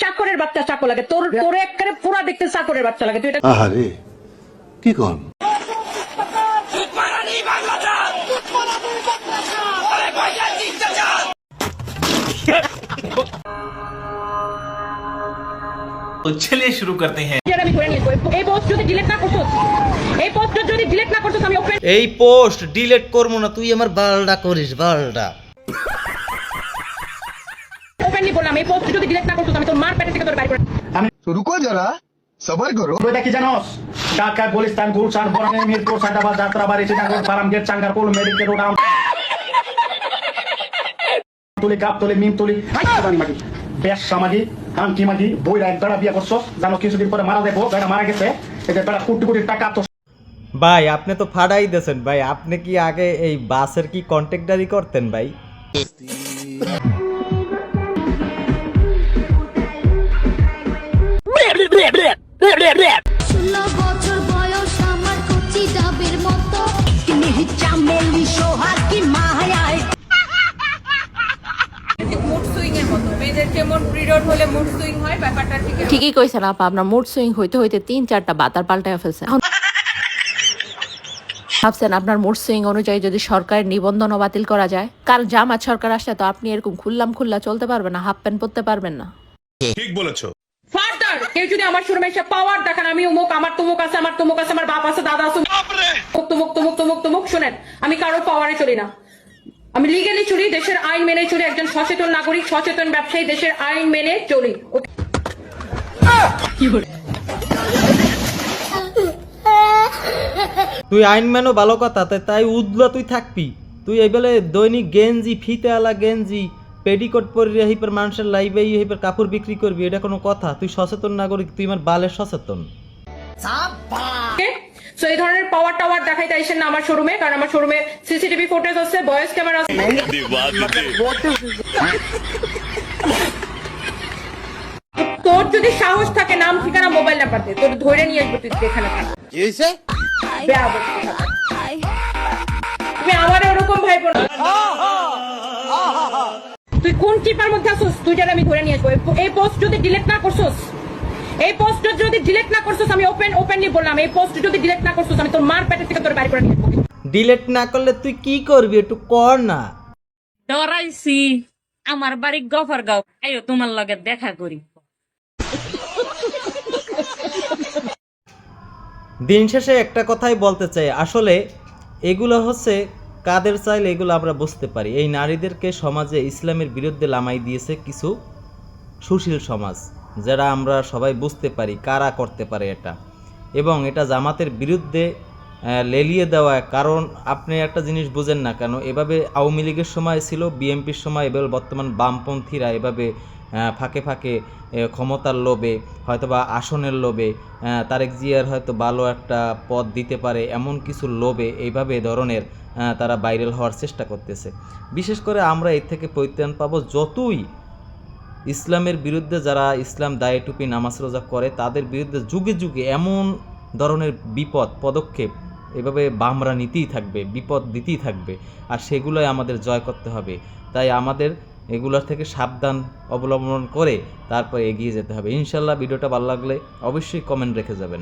চাকরের বাচ্চা চাকর লাগে, তোর একেবারে পুরা দেখতে চাকরের বাচ্চা লাগে। তুই এটা আহারে কি কন? तो चलिए शुरू करते हैं। আমি করে নিয়ে এই পোস্ট যদি ডিলিট না করছস, এই পোস্ট যদি ডিলিট না করছস আমি ওপেন এই পোস্ট ডিলিট করবো না, তুই আমার বালডা করিস বালডা। ওপেনলি বললাম এই পোস্ট যদি ডিলিট না করছস আমি তোর মার পেট থেকে তোর বাইরে করে। तो रुको जरा सबर करो। এটা কি জানোস? ঢাকা গুলিস্তান গুলশান বনানী মিরপুর সাদাবাদ যাত্রাবাড়ি চিটাগং ফার্মগেট চাঙ্গারপুল মেডিকেল রোড তুলি কাপ তুলি মিম তুলি হাইদানি মাগি বেশ সামাগি হামকি মাগি বইরা এক বেড়া বিয়া করছস, জানো কিছুদিন পরে মারা যাবো, বেড়া মারা গেছে, এটা বেড়া কোটি কোটি টাকা তো। ভাই আপনি তো ফাড়াই দিয়েছেন ভাই, আপনি কি আগে এই বাসের কি কন্ট্রাক্টরি করতেন ভাই? ঠিকই কইছেন আপা, আপনার মুড সুইং হইতে হইতে 3-4টা বাতার পাল্টায় ফেলছে। ভাবছেন আপনার মুড সুইং অনুযায়ী যদি সরকারের নিবন্ধনও বাতিল করা যায়, কারণ জামাত সরকার আসলে তো আপনি এরকম খুল্লা চলতে পারবেন না, হাফ প্যান্ট পরতে পারবেন না। ঠিক বলেছো। ফার্দার কেউ যদি আমার শোরুমে এসে পাওয়ার দেখান, আমি অমুক, আমার তমুক আছে, আমার তমুক আছে, আমার বাপ আছে, দাদা আছে, তমুক শুনেন, আমি কারো পাওয়ারে চলি না, আমি লিগালি চলি, দেশের আইন মেনে চলি, একজন সচেতন নাগরিক, সচেতন ব্যবসায়ী, দেশের আইন মেনে চলি। তুই আইন মেনো ভালো কথা, তাই উদলা তুই থাকবি। তুই এই বেলে দৈনিক গেঞ্জি ফিতে আলা গেঞ্জি পেডিকোট পরে হিপের মানুষের লাইভে হিপের কাপড় বিক্রি করবি, এটা কোনো কথা? তুই সচেতন নাগরিক, তুই আমার বালের সচেতন। সো এই ধরনের পাওয়ার টাওয়ার দেখাইতে আইসেন না আমার শোরুমে, কারণ আমার শোরুমে সিসিটিভি ফুটেজ আছে, ভয়েস ক্যামেরা আছে। তোর যদি সাহস থাকে নাম ঠিকানা মোবাইল নাম্বার দে, তোর ধরে নিয়ে আসবো তুই যেখানে থাক। কি হইছে? তুমি আমারে ওরকম ভাই বোন, তুই কোন টিপার মধ্যে আসছিস? তুই যেন আমি ধরে নিয়ে আসবো। এই পোস্ট যদি ডিলিট না করছস, এই পোস্ট যদি ডিলিট না করছস, আমি ওপেনলি বললাম এই পোস্ট যদি ডিলিট না করছস আমি তোর মার পেট থেকে তোর বাইরে করে নিয়ে আসবো। ডিলিট না করলে তুই কি করবি একটু কর না। ডরাইছি, আমার বাড়ি গফরগাঁও, আইও তোমার লগে দেখা করি। দিন শেষে একটা কথাই বলতে চাই, আসলে এগুলো হচ্ছে কাদের চাইলে এগুলো আমরা বুঝতে পারি। এই নারীদেরকে সমাজে ইসলামের বিরুদ্ধে লামাই দিয়েছে কিছু সুশীল সমাজ, যারা আমরা সবাই বুঝতে পারি কারা করতে পারে এটা, এবং এটা জামাতের বিরুদ্ধে লেলিয়ে দেওয়া। কারণ আপনি একটা জিনিস বুঝেন না কেন, এভাবে আওয়ামী লীগের সময় ছিল, বিএনপির সময়, এবার বর্তমান বামপন্থীরা এভাবে ফাঁকে ফাঁকে ক্ষমতার লোভে হয়তোবা আসনের লোভে তারেক জিয়ার হয়তো ভালো একটা পদ দিতে পারে এমন কিছু লোভে এইভাবে ধরনের তারা ভাইরাল হওয়ার চেষ্টা করতেছে। বিশেষ করে আমরা এর থেকে পরিত্রাণ পাবো যতই ইসলামের বিরুদ্ধে যারা ইসলাম দায়ে টুপি নামাজ রোজা করে তাদের বিরুদ্ধে যুগে যুগে এমন ধরনের বিপদ পদক্ষেপ এভাবে বামরা নিতেই থাকবে, বিপদ দিতেই থাকবে, আর সেগুলোই আমাদের জয় করতে হবে। তাই আমাদের এগুলোর থেকে সাবধান অবলম্বন করে তারপর এগিয়ে যেতে হবে। ইনশাল্লাহ ভিডিওটা ভালো লাগলে অবশ্যই কমেন্ট রেখে যাবেন।